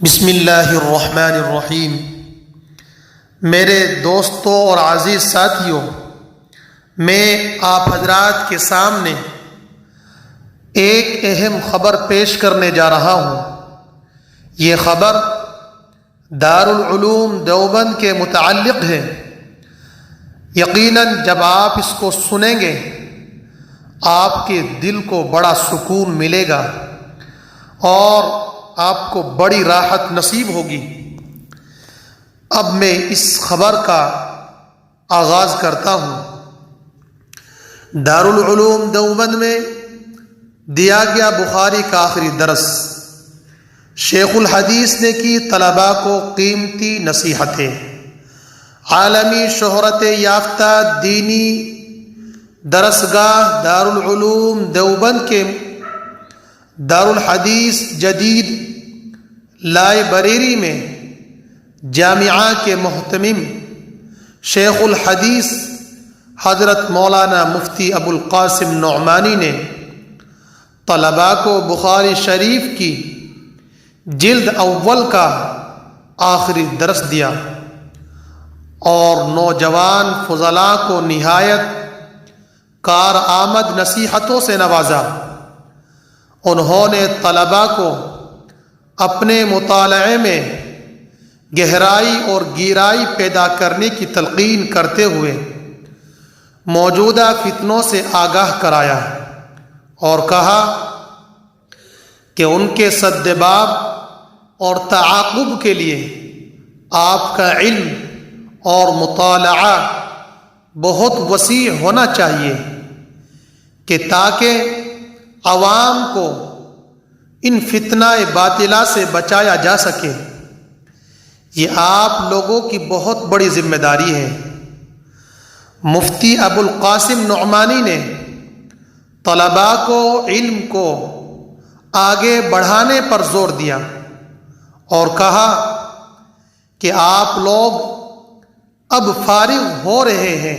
بسم اللہ الرحمن الرحیم۔ میرے دوستوں اور عزیز ساتھیوں، میں آپ حضرات کے سامنے ایک اہم خبر پیش کرنے جا رہا ہوں۔ یہ خبر دارالعلوم دیوبند کے متعلق ہے۔ یقیناً جب آپ اس کو سنیں گے آپ کے دل کو بڑا سکون ملے گا اور آپ کو بڑی راحت نصیب ہوگی۔ اب میں اس خبر کا آغاز کرتا ہوں۔ دارالعلوم دیوبند میں دیا گیا بخاری کا آخری درس، شیخ الحدیث نے کی طلباء کو قیمتی نصیحتیں۔ عالمی شہرت یافتہ دینی درسگاہ دارالعلوم دیوبند کے دارالحدیث جدید لائبریری میں جامعہ کے محتمم شیخ الحدیث حضرت مولانا مفتی ابو القاسم نعمانی نے طلباء کو بخاری شریف کی جلد اول کا آخری درس دیا اور نوجوان فضلاء کو نہایت کارآمد نصیحتوں سے نوازا۔ انہوں نے طلباء کو اپنے مطالعے میں گہرائی اور گہرائی پیدا کرنے کی تلقین کرتے ہوئے موجودہ فتنوں سے آگاہ کرایا اور کہا کہ ان کے سد باب اور تعاقب کے لیے آپ کا علم اور مطالعہ بہت وسیع ہونا چاہیے کہ تاکہ عوام کو ان فتنہ باطلہ سے بچایا جا سکے۔ یہ آپ لوگوں کی بہت بڑی ذمہ داری ہے۔ مفتی ابو القاسم نعمانی نے طلباء کو علم کو آگے بڑھانے پر زور دیا اور کہا کہ آپ لوگ اب فارغ ہو رہے ہیں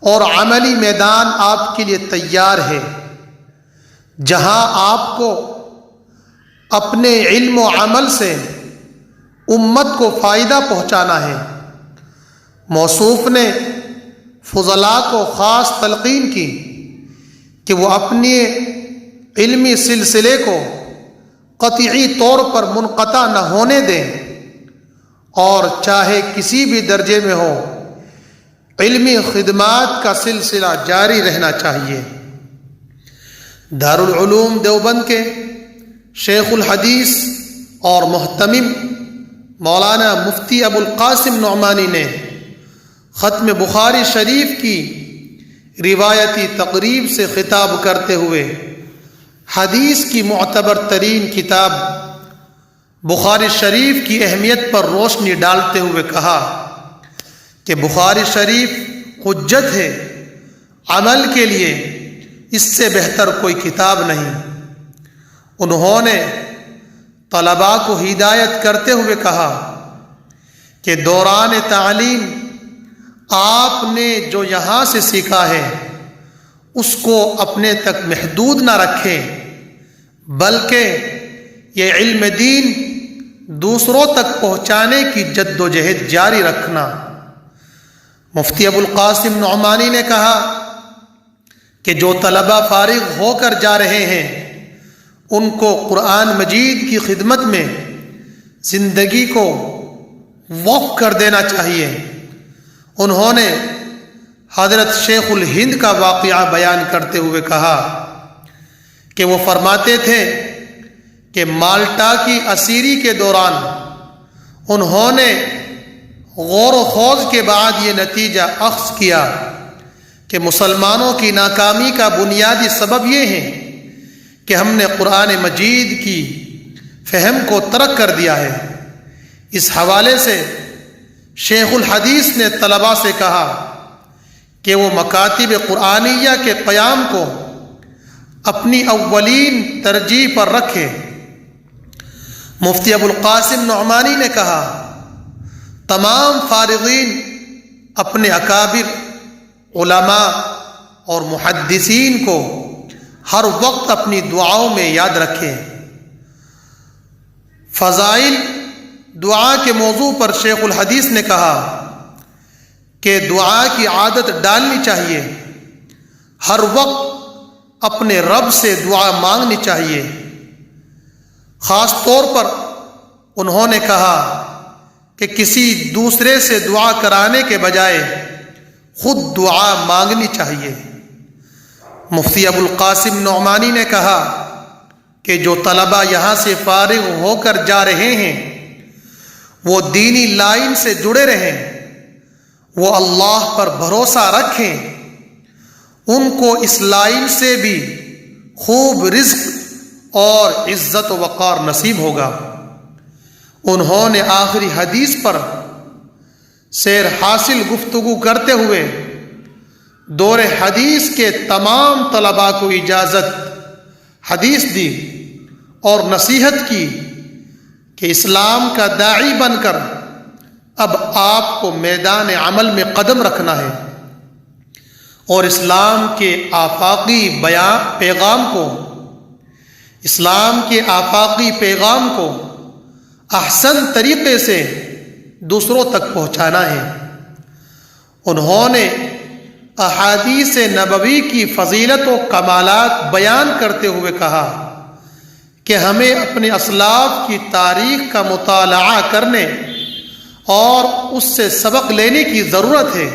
اور عملی میدان آپ کے لیے تیار ہے، جہاں آپ کو اپنے علم و عمل سے امت کو فائدہ پہنچانا ہے۔ موصوف نے فضلاء کو خاص تلقین کی کہ وہ اپنے علمی سلسلے کو قطعی طور پر منقطع نہ ہونے دیں اور چاہے کسی بھی درجے میں ہو علمی خدمات کا سلسلہ جاری رہنا چاہیے۔ دارالعلوم دیوبند کے شیخ الحدیث اور محتمم مولانا مفتی ابو القاسم نعمانی نے ختم بخاری شریف کی روایتی تقریب سے خطاب کرتے ہوئے حدیث کی معتبر ترین کتاب بخاری شریف کی اہمیت پر روشنی ڈالتے ہوئے کہا کہ بخاری شریف حجت ہے، عمل کے لیے اس سے بہتر کوئی کتاب نہیں۔ انہوں نے طلباء کو ہدایت کرتے ہوئے کہا کہ دوران تعلیم آپ نے جو یہاں سے سیکھا ہے اس کو اپنے تک محدود نہ رکھیں، بلکہ یہ علم دین دوسروں تک پہنچانے کی جد و جہد جاری رکھنا۔ مفتی ابو القاسم نعمانی نے کہا کہ جو طلباء فارغ ہو کر جا رہے ہیں ان کو قرآن مجید کی خدمت میں زندگی کو وقف کر دینا چاہیے۔ انہوں نے حضرت شیخ الہند کا واقعہ بیان کرتے ہوئے کہا کہ وہ فرماتے تھے کہ مالٹا کی اسیری کے دوران انہوں نے غور و خوض کے بعد یہ نتیجہ اخذ کیا کہ مسلمانوں کی ناکامی کا بنیادی سبب یہ ہے کہ ہم نے قرآن مجید کی فہم کو ترک کر دیا ہے۔ اس حوالے سے شیخ الحدیث نے طلباء سے کہا کہ وہ مکاتب قرآنیہ کے قیام کو اپنی اولین ترجیح پر رکھیں۔ مفتی ابو القاسم نعمانی نے کہا تمام فارغین اپنے اکابر علماء اور محدثین کو ہر وقت اپنی دعاؤں میں یاد رکھیں۔ فضائل دعا کے موضوع پر شیخ الحدیث نے کہا کہ دعا کی عادت ڈالنی چاہیے، ہر وقت اپنے رب سے دعا مانگنی چاہیے۔ خاص طور پر انہوں نے کہا کہ کسی دوسرے سے دعا کرانے کے بجائے خود دعا مانگنی چاہیے۔ مفتی ابو القاسم نعمانی نے کہا کہ جو طلبہ یہاں سے فارغ ہو کر جا رہے ہیں وہ دینی لائن سے جڑے رہیں، وہ اللہ پر بھروسہ رکھیں، ان کو اس لائن سے بھی خوب رزق اور عزت و وقار نصیب ہوگا۔ انہوں نے آخری حدیث پر سیر حاصل گفتگو کرتے ہوئے دور حدیث کے تمام طلباء کو اجازت حدیث دی اور نصیحت کی کہ اسلام کا داعی بن کر اب آپ کو میدان عمل میں قدم رکھنا ہے اور اسلام کے آفاقی پیغام کو احسن طریقے سے دوسروں تک پہنچانا ہے۔ انہوں نے احادیث نبوی کی فضیلت و کمالات بیان کرتے ہوئے کہا کہ ہمیں اپنے اسلاف کی تاریخ کا مطالعہ کرنے اور اس سے سبق لینے کی ضرورت ہے۔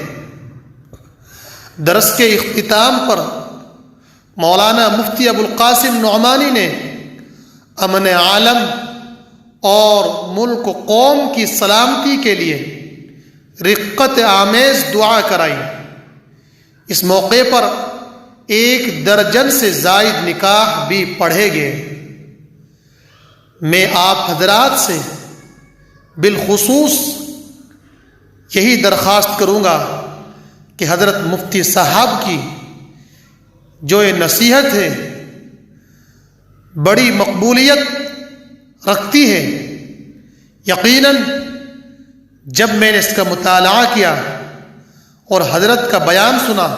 درس کے اختتام پر مولانا مفتی ابو القاسم نعمانی نے امن عالم اور ملک و قوم کی سلامتی کے لیے رقت آمیز دعا کرائی۔ اس موقع پر 1 درجن سے زائد نکاح بھی پڑھے گئے۔ میں آپ حضرات سے بالخصوص یہی درخواست کروں گا کہ حضرت مفتی صاحب کی جو یہ نصیحت ہے بڑی مقبولیت رکھتی ہے۔ یقیناً جب میں نے اس کا مطالعہ کیا اور حضرت کا بیان سنا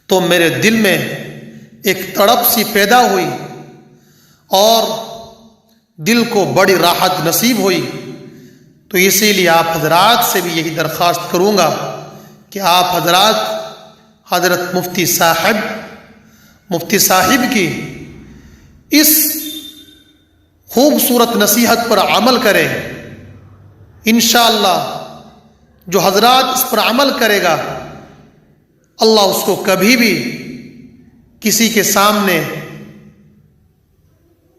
تو میرے دل میں ایک تڑپ سی پیدا ہوئی اور دل کو بڑی راحت نصیب ہوئی۔ تو اسی لیے آپ حضرات سے بھی یہی درخواست کروں گا کہ آپ حضرات حضرت مفتی صاحب کی اس خوبصورت نصیحت پر عمل کریں۔ انشاءاللہ جو حضرات اس پر عمل کرے گا اللہ اس کو کبھی بھی کسی کے سامنے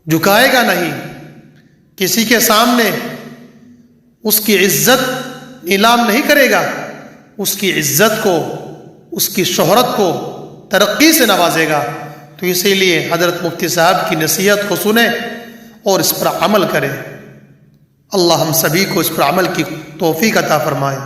جھکائے گا نہیں، کسی کے سامنے اس کی عزت نیلام نہیں کرے گا، اس کی عزت کو، اس کی شہرت کو ترقی سے نوازے گا۔ تو اسی لیے حضرت مفتی صاحب کی نصیحت کو سنیں اور اس پر عمل کریں۔ اللہ ہم سبھی کو اس پر عمل کی توفیق عطا فرمائے۔